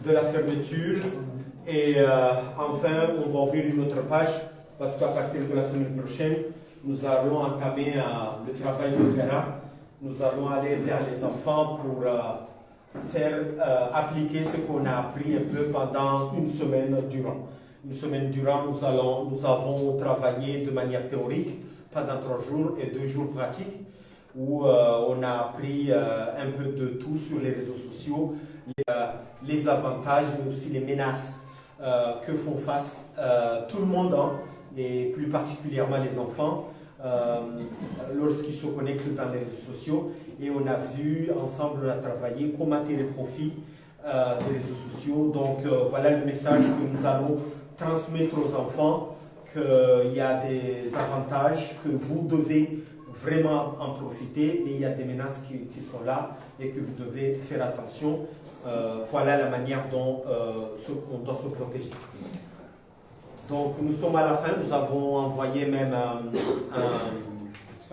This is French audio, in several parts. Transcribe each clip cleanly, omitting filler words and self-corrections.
de la fermeture. Et enfin, on va ouvrir une autre page parce qu'à partir de la semaine prochaine, nous allons entamer le travail de terrain. Nous allons aller vers les enfants pour faire appliquer ce qu'on a appris un peu pendant une semaine durant. Une semaine durant, nous avons travaillé de manière théorique pendant 3 jours et 2 jours pratiques où on a appris un peu de tout sur les réseaux sociaux, les avantages mais aussi les menaces que font face tout le monde, hein, et plus particulièrement les enfants, lorsqu'ils se connectent dans les réseaux sociaux. Et on a vu ensemble, on a travaillé comment tirer profit des réseaux sociaux. Donc voilà le message que nous allons transmettre aux enfants, qu'il y a des avantages, que vous devez vraiment en profiter, mais il y a des menaces qui sont là et que vous devez faire attention. Voilà la manière dont on doit se protéger. Donc nous sommes à la fin, nous avons envoyé même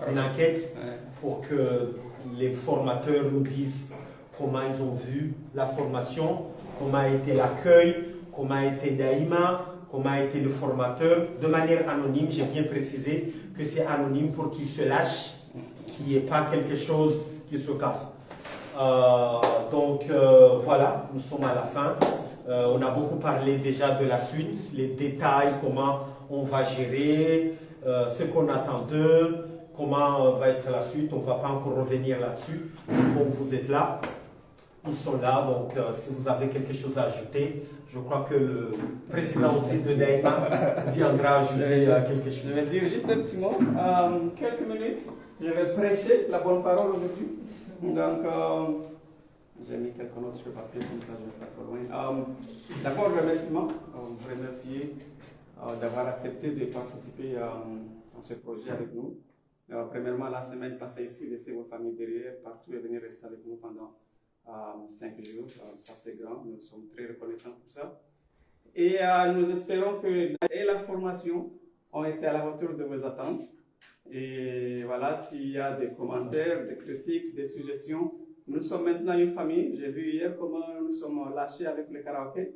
une enquête pour que les formateurs nous disent comment ils ont vu la formation, comment a été l'accueil, comment a été Daïma, comment a été le formateur, de manière anonyme. J'ai bien précisé que c'est anonyme pour qu'ils se lâchent, qu'il n'y ait pas quelque chose qui se cache. Donc voilà, nous sommes à la fin. On a beaucoup parlé déjà de la suite, les détails, comment on va gérer, ce qu'on attend d'eux, comment va être la suite. On ne va pas encore revenir là-dessus. Comme vous êtes là, ils sont là. Donc si vous avez quelque chose à ajouter, je crois que le président aussi de Daïma viendra ajouter quelque chose. Je vais dire juste un petit mot. Quelques minutes, je vais prêcher la bonne parole aujourd'hui. Donc, j'ai mis quelques notes sur le papier, comme ça je ne vais pas trop loin. D'abord, remerciement. Vous remercier d'avoir accepté de participer à ce projet avec nous. Premièrement, la semaine passée ici, laissez vos familles derrière, partout et venir rester avec nous pendant 5 jours. Ça, c'est grand. Nous sommes très reconnaissants pour ça. Et nous espérons que la formation ont été à la hauteur de vos attentes. Et voilà, s'il y a des commentaires, des critiques, des suggestions, nous sommes maintenant une famille. J'ai vu hier comment nous sommes lâchés avec le karaoké.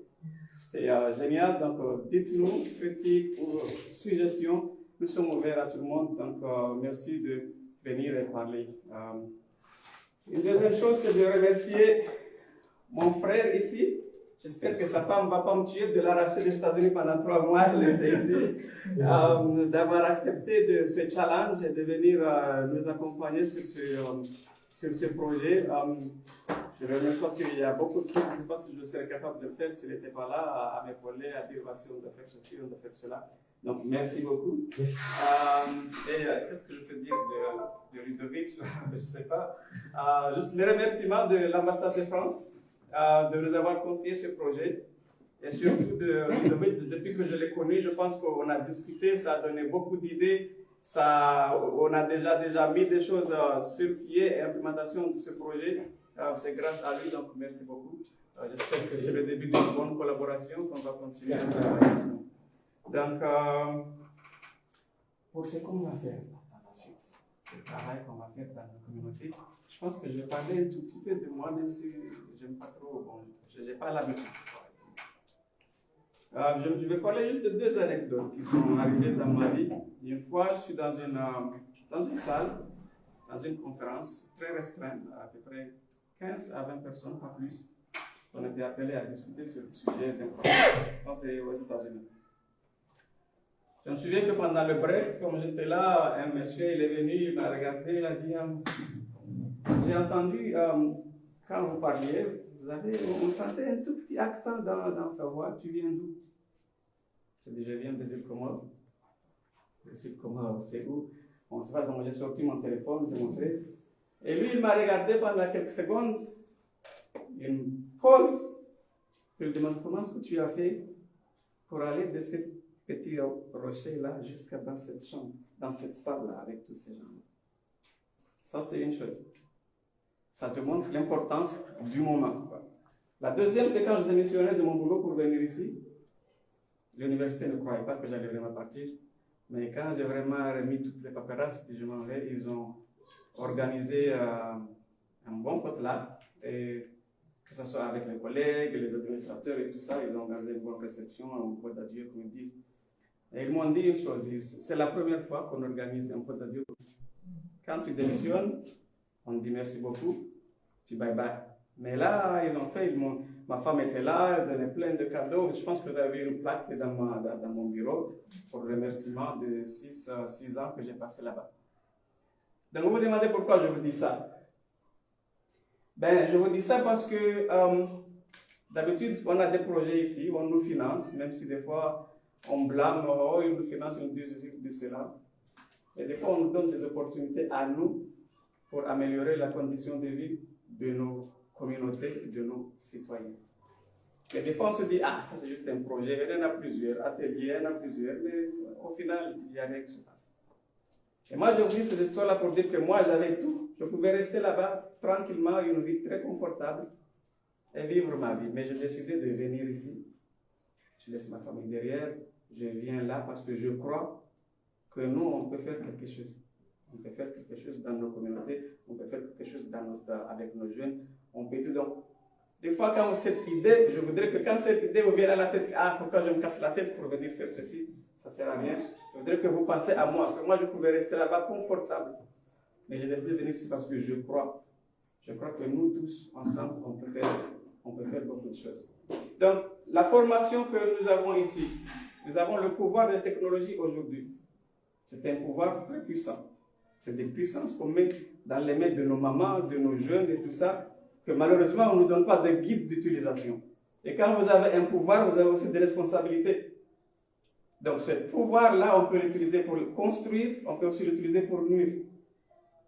C'était génial. Donc, dites-nous, critiques ou suggestions. Nous sommes ouverts à tout le monde. Donc, merci de venir et parler. Une deuxième chose, c'est de remercier mon frère ici. J'espère que sa femme ne va pas me tuer de l'arracher des États-Unis pendant 3 mois, laisser ici, d'avoir accepté de ce challenge et de venir nous accompagner sur ce projet. Je remercie qu'il y a beaucoup de choses, je ne sais pas si je serais capable de le faire s'il n'était pas là, à m'épauler, à dire voici, on doit faire ceci, on doit faire cela. Donc, merci beaucoup. Et qu'est-ce que je peux dire de Ludovic? Je ne sais pas. Juste les remerciements de l'ambassade de France de nous avoir confié ce projet. Et surtout de Ludovic, depuis que je l'ai connu, je pense qu'on a discuté, ça a donné beaucoup d'idées. On a déjà mis des choses sur pied et implémentation de ce projet. C'est grâce à lui, donc merci beaucoup. J'espère que c'est le début d'une bonne collaboration qu'on va continuer à travailler ensemble. Donc, pour ce qu'on va faire dans la suite, le travail qu'on va faire dans la communauté, je pense que je vais parler un tout petit peu de moi, même si je n'aime pas trop, bon, je n'ai pas l'habitude. Je vais parler juste de 2 anecdotes qui sont arrivées dans ma vie. Une fois, je suis dans une salle, dans une conférence très restreinte, à peu près 15 à 20 personnes, pas plus. On était appelés à discuter sur le sujet d'importance. Ça, c'est aux États-Unis. Je me souviens que pendant le break, comme j'étais là, un monsieur il est venu, il m'a regardé, il a dit j'ai entendu quand vous parliez, on sentait un tout petit accent dans ta voix, tu viens d'où? J'ai dit je viens des îles Comores. Les îles Comores, c'est où? On ne sait pas, donc j'ai sorti mon téléphone, j'ai montré. Et lui, il m'a regardé pendant quelques secondes, il me pose, je lui demande comment est-ce que tu as fait pour aller de cette petit rocher là jusqu'à dans cette chambre, dans cette salle là avec tous ces gens. Ça c'est une chose. Ça te montre l'importance du moment. La deuxième, c'est quand je démissionnais de mon boulot pour venir ici. L'université ne croyait pas que j'allais vraiment partir, mais quand j'ai vraiment remis toutes les paperasses, je m'en vais, ils ont organisé un bon pote là et que ce soit avec les collègues, les administrateurs et tout ça, ils ont gardé une bonne réception, un pot d'adieu, comme ils disent. Et ils m'ont dit une chose, c'est la première fois qu'on organise un pot d'adieu. Quand tu démissionnes, on dit merci beaucoup, puis bye bye. Mais là, ils ont fait, ma femme était là, elle donnait plein de cadeaux. Je pense que vous avez une plaque dans mon bureau pour le remerciement de 6 ans que j'ai passé là-bas. Donc vous vous demandez pourquoi je vous dis ça. Ben, je vous dis ça parce que d'habitude, on a des projets ici, on nous finance, même si des fois on blâme, oh, ils nous financent, ils nous disent de cela. Et des fois, on nous donne des opportunités à nous pour améliorer la condition de vie de nos communautés, de nos citoyens. Et des fois, on se dit, ah, ça c'est juste un projet, il y en a plusieurs, ateliers, il y en a plusieurs, mais au final, il n'y a rien qui se passe. Et moi, je vous dis cette histoire-là pour dire que moi, j'avais tout. Je pouvais rester là-bas tranquillement, une vie très confortable et vivre ma vie. Mais j'ai décidé de venir ici. Je laisse ma famille derrière. Je viens là parce que je crois que nous, on peut faire quelque chose. On peut faire quelque chose dans nos communautés. On peut faire quelque chose avec nos jeunes. On peut tout. Donc, des fois, quand cette idée, je voudrais que quand cette idée vous vient à la tête, ah, pourquoi je me casse la tête pour venir faire ceci? Ça ne sert à rien. Je voudrais que vous pensiez à moi, que moi je pouvais rester là-bas confortable. Mais j'ai décidé de venir ici parce que je crois. Je crois que nous tous, ensemble, on peut faire beaucoup de choses. Donc, la formation que nous avons ici, nous avons le pouvoir des technologies aujourd'hui. C'est un pouvoir très puissant. C'est des puissances qu'on met dans les mains de nos mamans, de nos jeunes et tout ça, que malheureusement, on ne nous donne pas de guide d'utilisation. Et quand vous avez un pouvoir, vous avez aussi des responsabilités. Donc, ce pouvoir-là, on peut l'utiliser pour construire, on peut aussi l'utiliser pour nuire.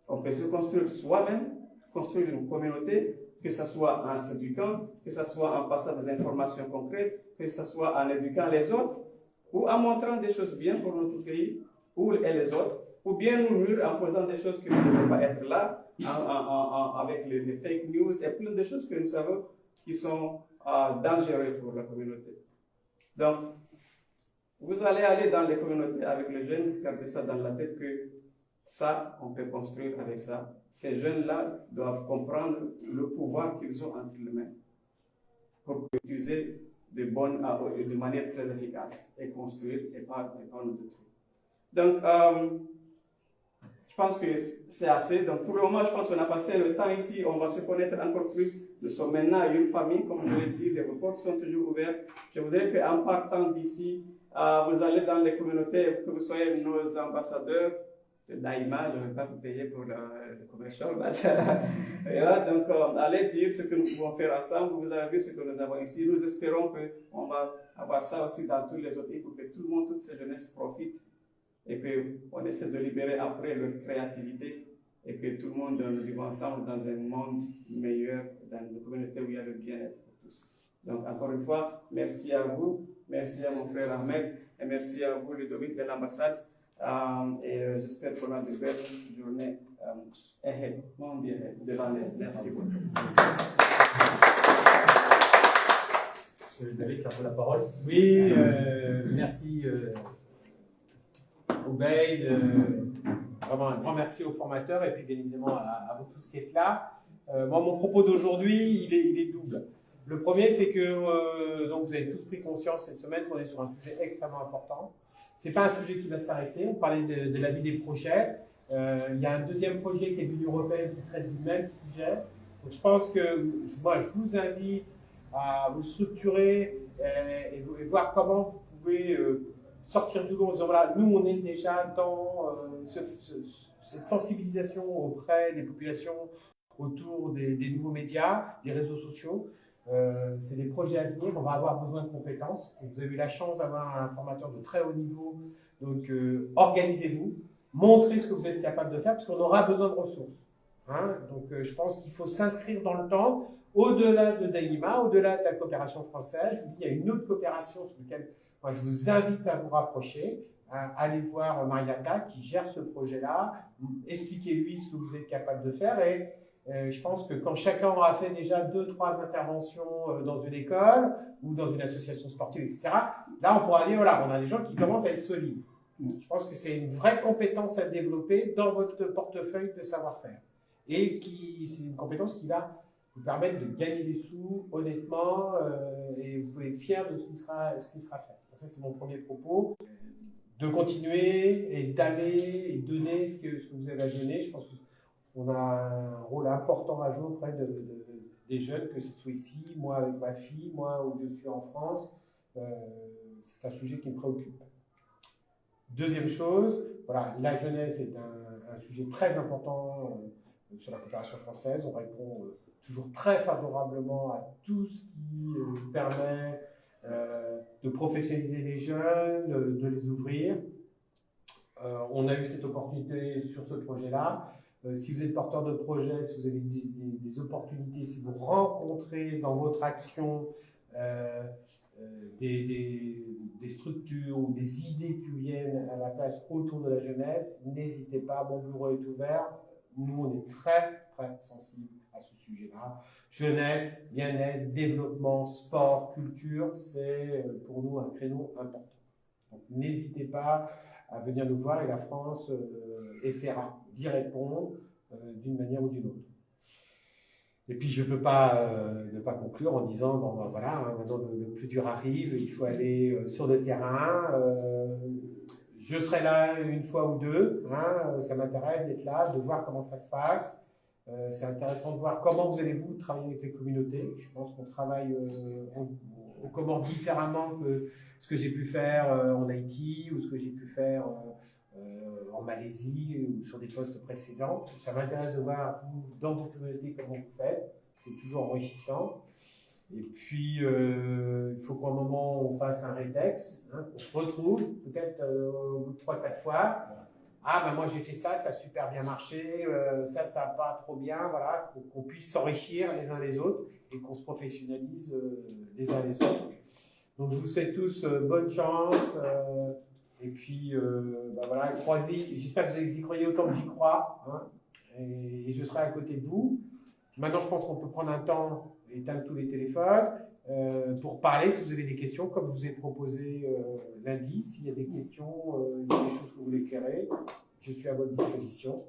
On peut se construire soi-même, construire une communauté, que ce soit en s'éduquant, que ce soit en passant des informations concrètes, que ce soit en éduquant les autres, ou en montrant des choses bien pour notre pays, ou les autres, ou bien nous nuire en posant des choses qui ne devraient pas être là, avec les fake news et plein de choses que nous savons qui sont dangereuses pour la communauté. Donc, vous allez aller dans les communautés avec les jeunes, gardez ça dans la tête que ça, on peut construire avec ça. Ces jeunes-là doivent comprendre le pouvoir qu'ils ont entre les mains pour utiliser de manière très efficace et construire et pas nous détruire. Donc, je pense que c'est assez. Donc, pour le moment, je pense qu'on a passé le temps ici. On va se connaître encore plus. Nous sommes maintenant une famille, comme je l'ai dit. Les portes sont toujours ouvertes. Je voudrais qu'en partant d'ici, vous allez dans les communautés, que vous soyez nos ambassadeurs. Daïma, je ne vais pas vous payer pour le commercial. Donc, allez dire ce que nous pouvons faire ensemble. Vous avez vu ce que nous avons ici. Nous espérons qu'on va avoir ça aussi dans tous les autres pays pour que tout le monde, toutes ces jeunesses profitent et qu'on essaie de libérer après leur créativité et que tout le monde vive ensemble dans un monde meilleur, dans une communauté où il y a le bien-être pour tous. Donc, encore une fois, merci à vous, merci à mon frère Ahmed et merci à vous, Ludovic, de l'ambassade. Et j'espère qu'on a de belles journées devant nous. Merci beaucoup. Monsieur Ludovic, un peu la parole. Oui, merci Obeid. Vraiment un grand merci aux formateurs et puis bien évidemment à vous tous qui êtes là. Moi, mon propos d'aujourd'hui, il est double. Le premier, c'est que donc vous avez tous pris conscience cette semaine qu'on est sur un sujet extrêmement important. Ce n'est pas un sujet qui va s'arrêter. On parlait de la vie des projets. Il y a un deuxième projet qui est de l'Union européenne qui traite du même sujet. Donc, je pense que moi, je vous invite à vous structurer et voir comment vous pouvez sortir du lot en disant voilà, nous, on est déjà dans cette sensibilisation auprès des populations autour des nouveaux médias, des réseaux sociaux. C'est des projets à venir, on va avoir besoin de compétences. Et vous avez eu la chance d'avoir un formateur de très haut niveau. Donc, organisez-vous, montrez ce que vous êtes capable de faire, parce qu'on aura besoin de ressources. Hein. Donc, je pense qu'il faut s'inscrire dans le temps, au-delà de Daïma, au-delà de la coopération française. Je vous dis, il y a une autre coopération sur laquelle moi, je vous invite à vous rapprocher. Allez voir Mariata qui gère ce projet-là, expliquez-lui ce que vous êtes capable de faire et je pense que quand chacun aura fait déjà 2-3 interventions dans une école ou dans une association sportive, etc., là, on pourra dire, voilà, on a des gens qui commencent à être solides. Je pense que c'est une vraie compétence à développer dans votre portefeuille de savoir-faire. Et c'est une compétence qui va vous permettre de gagner des sous honnêtement et vous pouvez être fier de ce qui sera fait. Donc ça, c'est mon premier propos. De continuer et d'aller et donner ce que vous avez à donner. Je pense qu'on a un rôle important à jouer auprès des jeunes, que ce soit ici, moi avec ma fille, moi où je suis en France. C'est un sujet qui me préoccupe. Deuxième chose, voilà, la jeunesse est un sujet très important sur la coopération française. On répond toujours très favorablement à tout ce qui permet de professionnaliser les jeunes, de les ouvrir. On a eu cette opportunité sur ce projet-là. Si vous êtes porteur de projet, si vous avez des opportunités, si vous rencontrez dans votre action des structures ou des idées qui viennent à la place autour de la jeunesse, n'hésitez pas, mon bureau est ouvert. Nous, on est très, très sensibles à ce sujet-là. Jeunesse, bien-être, développement, sport, culture, c'est pour nous un créneau important. Donc, n'hésitez pas à venir nous voir et la France essaiera d'y répondre d'une manière ou d'une autre. Et puis, je ne peux pas ne pas conclure en disant, bon, ben, voilà, hein, maintenant le plus dur arrive, il faut aller sur le terrain. Je serai là une fois ou deux, hein, ça m'intéresse d'être là, de voir comment ça se passe. C'est intéressant de voir comment vous allez-vous travailler avec les communautés. Je pense qu'on travaille aux Comores différemment que ce que j'ai pu faire en Haïti ou ce que j'ai pu faire en Malaisie ou sur des postes précédents. Ça m'intéresse de voir vous, dans vos communautés comment vous faites. C'est toujours enrichissant. Et puis, il faut qu'à un moment, on fasse un rétex, hein, qu'on se retrouve, peut-être au bout de 3-4 fois. Ah, ben moi j'ai fait ça, ça a super bien marché, ça n'a pas trop bien, voilà, qu'on puisse s'enrichir les uns les autres et qu'on se professionnalise les uns les autres. Donc je vous souhaite tous bonne chance et puis ben voilà, croisez, j'espère que vous y croyez autant que j'y crois, hein, et je serai à côté de vous. Maintenant je pense qu'on peut prendre un temps, éteindre tous les téléphones, pour parler si vous avez des questions, comme je vous ai proposé lundi. S'il y a des questions, il y a des choses que vous voulez éclairer, je suis à votre disposition.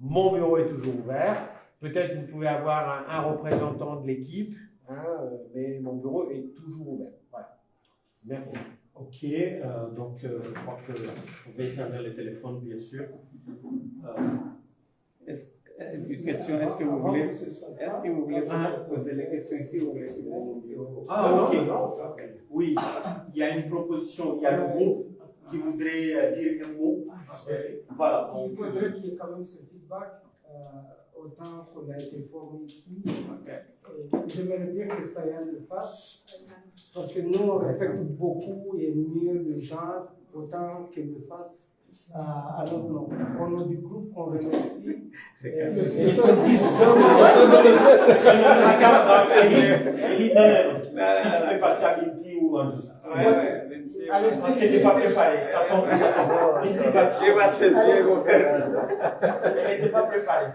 Mon bureau est toujours ouvert. Peut-être vous pouvez avoir un représentant de l'équipe, hein, mais mon bureau est toujours ouvert. Voilà. Merci. Ok, donc je crois que vous pouvez éteindre le téléphone, bien sûr. Une question, est-ce que vous voulez poser les questions ici ou vous voulez que mon bureau? Ah, ok. Oui, il y a une proposition, il y a le groupe qui voudrait dire un mot. Voilà. Il faudrait qu'il y ait quand même ce feedback, autant qu'on a été formé ici. J'aimerais bien que Fayan le fasse, parce que nous, on respecte beaucoup et mieux le genre, autant qu'il le fasse à notre nom. Au nom du groupe, on remercie. Ils sont 10. Si tu peux passer à Minty ou à Anjou. Parce que tu n'es pas préparé. Ça tombe. C'est ma session, ils vont faire. Elle n'était pas préparée.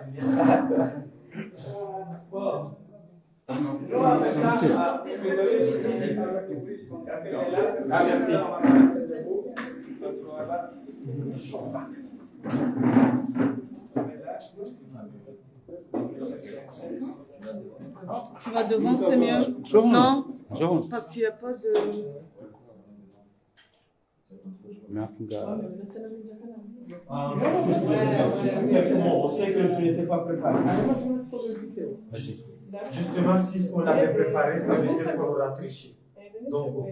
Merci. Tu vas devant, c'est mieux? Non? Parce qu'il n'y a pas de... On sait que tu n'étais pas préparé. Justement, si on l'avait préparé, ça veut dire qu'on aura triché. Donc, ok.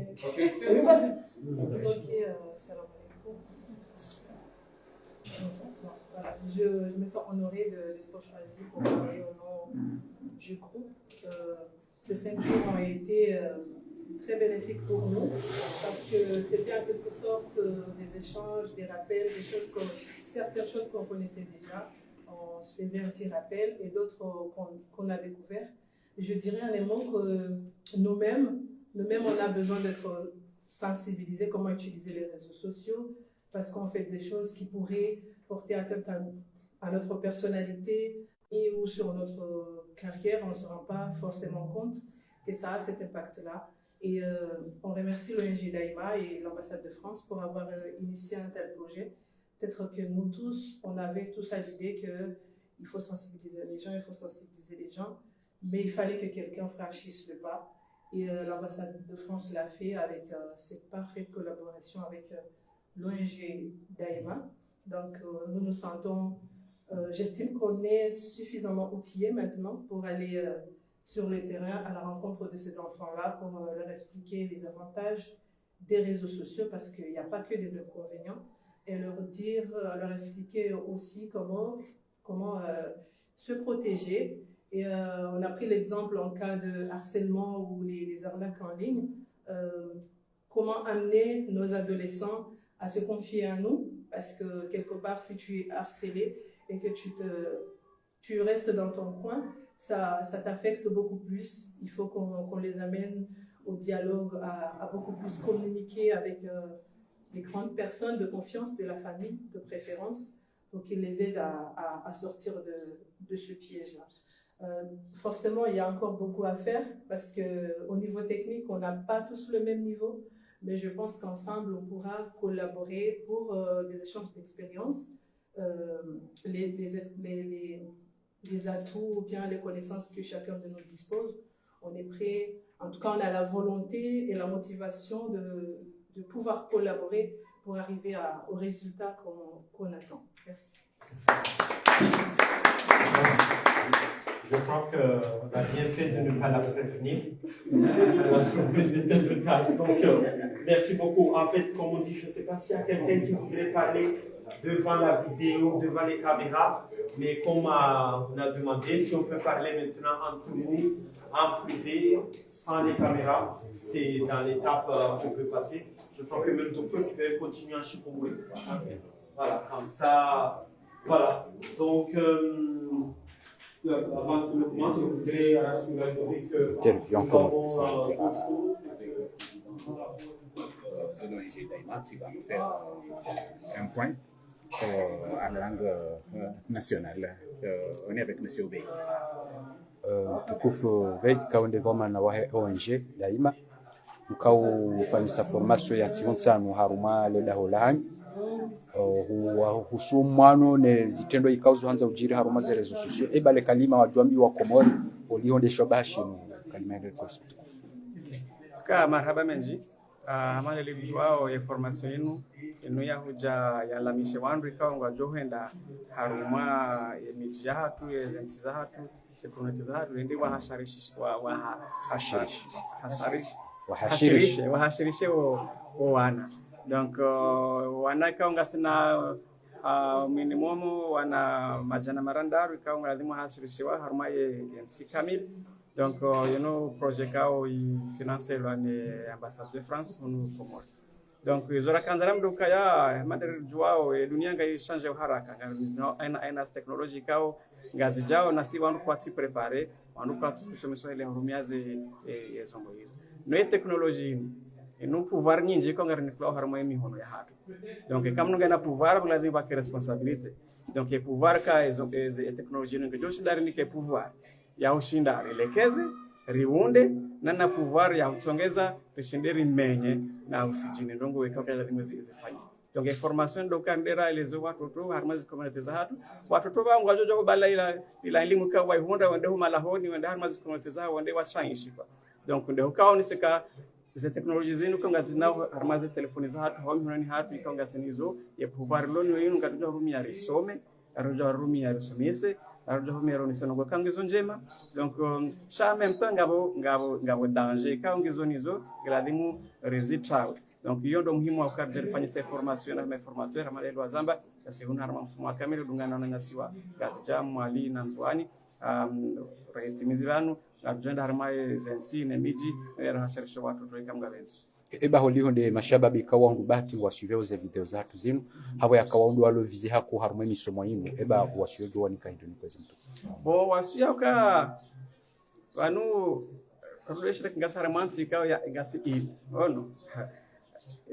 Voilà. Je me sens honorée d'être choisie pour parler au nom du groupe. Ces 5 jours ont été très bénéfiques pour nous parce que c'était en quelque sorte des échanges, des rappels, certaines choses qu'on connaissait déjà. On se faisait un petit rappel et d'autres qu'on a découvert. Je dirais en aimant que nous-mêmes, on a besoin d'être sensibilisés comment utiliser les réseaux sociaux parce qu'on fait des choses qui pourraient porter atteinte à notre personnalité et ou sur notre carrière, on ne se rend pas forcément compte que ça a cet impact-là. Et on remercie l'ONG Daïma et l'ambassade de France pour avoir initié un tel projet. Peut-être que nous tous, on avait tous à l'idée qu'il faut sensibiliser les gens, mais il fallait que quelqu'un franchisse le pas. Et l'ambassade de France l'a fait avec cette parfaite collaboration avec l'ONG Daïma. Donc, nous nous sentons, j'estime qu'on est suffisamment outillés maintenant pour aller sur le terrain à la rencontre de ces enfants-là, pour leur expliquer les avantages des réseaux sociaux, parce qu'il n'y a pas que des inconvénients, et leur expliquer aussi comment se protéger. Et on a pris l'exemple en cas de harcèlement ou les arnaques en ligne, comment amener nos adolescents à se confier à nous, parce que quelque part, si tu es harcelé et que tu restes dans ton coin, ça t'affecte beaucoup plus. Il faut qu'on les amène au dialogue, à beaucoup plus communiquer avec les grandes personnes de confiance, de la famille de préférence, pour qu'ils les aident à sortir de ce piège-là. Forcément, il y a encore beaucoup à faire parce qu'au niveau technique, on n'a pas tous le même niveau, mais je pense qu'ensemble, on pourra collaborer pour des échanges d'expériences, les atouts ou bien les connaissances que chacun de nous dispose. On est prêt, en tout cas, on a la volonté et la motivation de pouvoir collaborer pour arriver au résultat qu'on attend. Merci. Je crois qu'on a bien fait de ne pas la prévenir. La surprise était de taille. Donc, merci beaucoup. En fait, comme on dit, je ne sais pas s'il y a quelqu'un qui voulait parler devant la vidéo, devant les caméras, mais comme on a demandé, si on peut parler maintenant entre nous, en privé, sans les caméras, c'est dans l'étape qu'on peut passer. Je crois que même docteur, tu peux continuer en chipomoué. Voilà, comme ça, voilà. Donc, avant que nous commence, je voudrais rassurer que nous avons deux choses. L'ONG Daïma qui va nous faire un point en langue nationale. On est avec M. Obeit. Tukufu Obeit kaunde voma na wahe ONG Daïma ukaufanyisa formation ya tsionsano haruma leda holani husumwano ne zitendo ikauzo hanza ujiri haruma za rezo sosio ebale kalima wajwambi wa Komori olihondeshwa bashi mu kalima ile kwa siku ka marhaba menji amana libi wao ya formation inu ya huja ya lamishe wandu ikawa ngwajohenda haruma ya mijia hatu ya zenti za hatu sekunati za hatu ndi wahashirishe wana donc wana ikawa ngasina minimum wana majana marandaru ikawa ngalazimu hashirishiwa haruma ya nsi kamil. Donc, projet kao financé par l'ambassade de France pour nous Comores. Donc, zora kanzaram doka ya madar juao e dunia ngai change haraka aina technology kao ngazi jao na si wandu kwa si préparer wandu kwa tushomisho ile hurumiaze ezongo hizo. No e technology no pouvoir nyinji ko ngari niklo harmo emi hono ya hatu. Donc, kam no gana pouvoir bla di ba responsabilité. Donc, e pouvoir ka e technology no ngejoshi dari ni ke pouvoir ya ushinda relekeze riunde na pouvoir ya utsongeza rishinderi menye na usijini ndongo weka kwa lazima zifanye donc information do kandera elezo watoto harmazi community za hatu watoto bangu wajojo bala ila elimu ka wa hunda wende humala honi wende harmazi community za wende washanyishi kwa donc ndio kao ni sika ze technology zinu konga zinao harmazi telefoni za hatu homi hunani hatu ikonga zinizo ya pouvoir loni wenu ngatuja rumi ya risome aroja rumi ya risomese arjo homero ni sanogo kangizo njema donc cha même temps ngabo danger kangizo nizo gladimu resitral donc hiyo ndo muhimu wa kukarje fanya se formation na formateur amalelo wazamba kasi huna harma mfumo wa kamera dungana na ngasiwa gas jam ali na nzwani retimizirano ajenda harma zensi ne miji era hasharisho watu toika mgabenzi eba holihonde mashababi kawandu bahati wasiwe ze video zatu zinu habo yakawandu walo vizi hako haruma misomo yinu eba wasiwe jwani kaidoni kwa zimtu bo wasiya ka wanu relation kingasara mansi ka ya ngasi il ono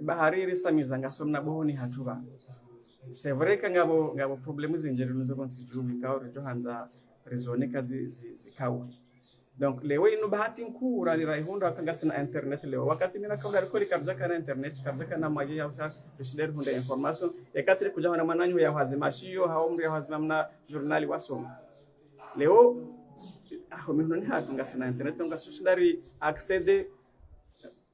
bahari risamiza ngasomna bohoni hatuba c'est vrai ka ngabo problème zinjeri nuzo konsi jubi ka rejo hanza rezoneka zikawa. Donc leo ino bahati nkura ni raihunda akangasi na internet leo wakati mina kabla rekodi kabza kana internet kabza kana maji ya usa shideri hunda information yakati kuja na mananyo ya hazima shio haomri ya hazima mna journali wasoma leo homenoni hatu ngasina internet ngasushindari accede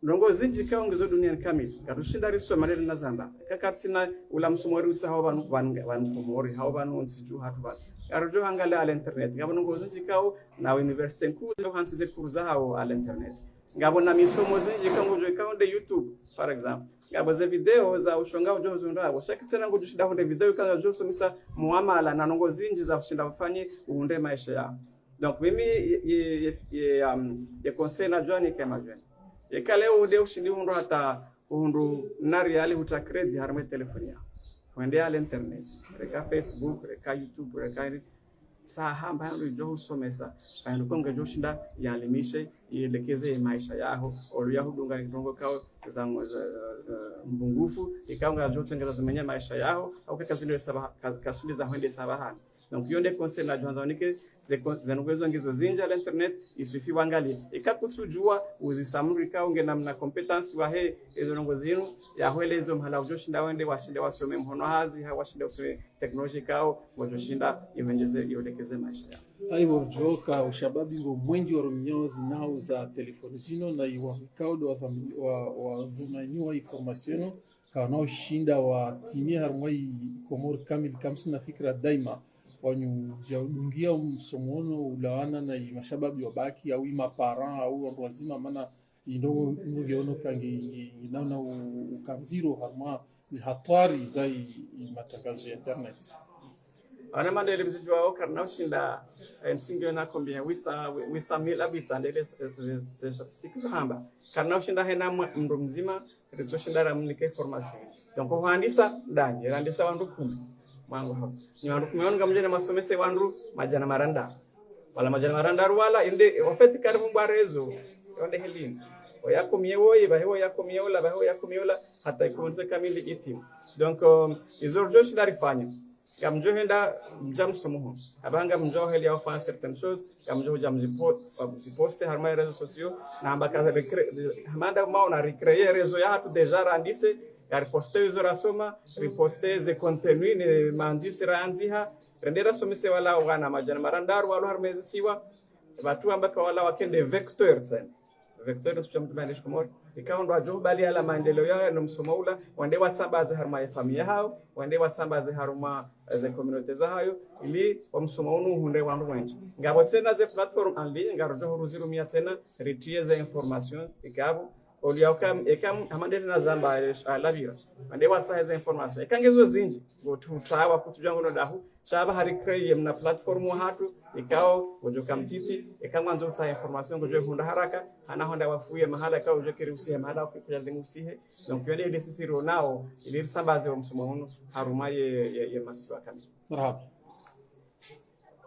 ndongo zinji kao ngizo dunia kamili ngatushindari somalele na zamba kakatsina ula msumori utsaho vanhu komori hao vanhu nsiju hatu vanhu garojo hangale ala internet ngabona ngo zinji kao na university nkuzo hansize kuruza hao ala internet ngabona misomo zinji kao ngojo kao de YouTube par exemple ngabaze video za ushonga ujo zunda washakitsena ngo dushida honde video kanga jo somisa muamala na nongo zinji za kushinda kufanye uunde maisha yao. Donc mimi ye conseil na Johnny kama Johnny ye kale ude ushindi undo hata undo nari ali uta credit harme telefoni yao wende ala internet reka Facebook reka YouTube reka sahamba ndo jo usomesa kandi konga jo shinda yalimishe yelekeze maisha yao olu yahudunga ndongo kao za mbungufu ikaunga jo tsengeza zimenya maisha yao au kakazinde saba kasinde za hende sabahani. Donc yonde conseil na Johnny nike zenogwezo ngizo zinja la internet isufi wangali ikakutujua uzisamurika unge namna competence wa he ezo nongozinu ya hwelezo mhala ujoshinda wende washinde wasome mhono hazi ha washinde usome technology kao wajoshinda ivenjeze yolekeze maisha yao. Aibo joka ushababi ngo mwengi wa rumnyozi nao za telefoni zino na iwa mikaudo wa dhumaniwa information kaonao shinda wa timia harumai komor kamili kamsina fikra daima wanyu jaudungia msomono ulawana na mashababi wabaki au maparent au watu wazima maana ndo ngeono kangi inaona ukamziro harma hatari za matangazo ya internet. Ana mandele bizijwa karna shinda nsingo na kombia wisa mil habitants de statistiques hamba karna shinda hena mndo mzima rezo shinda ramnike formation. Donc kuhandisa ndani randisa wandu 10 mango hapo ni wandu kumeona mjana masomese wandu majana maranda wala majana maranda wala inde ofeti karibu mbarezo yonde helini oyako miewo ibaho yako miola baho yako miola hata ikonze kamili itim. Donc izorjo shidarifanya kamjo henda mjamsomo abanga mjo heli ya faire certaines choses kamjo jamziposte harma réseaux sociaux na ambaka hamanda maona recréer réseau ya hatu déjà randise ya riposte izo rasoma riposte ze contenu ne mandisi ranziha rendera somise wala wana majana marandaru wala harmezi siwa watu ambaka wala wakende vecteur tena vecteur tutamtumanish komori ikaondo ajo bali ala maendeleo yao na msomaula wande watsambaze harma ya familia hao wande watsambaze harma za community za hayo ili wamsomaunu hunde wandu wengi ngabo tena ze platform en ligne ngarojo huruzirumia tena retrieve information ikabo oliaukam ekam amandele na zamba labira wande watsaza information ikangezo zinji go tutawa kutujango no dahu shaba hari create na platform hatu ikao gojoka mtiti ikamwanzo tsa information gojo hunda haraka ana honda wafuye mahala kao jokeri usihe mahala kuja dengusihe. Donc yone ile sisi ronao ile sambaze wa msumo haruma ye masiwa kamili. Marhaba.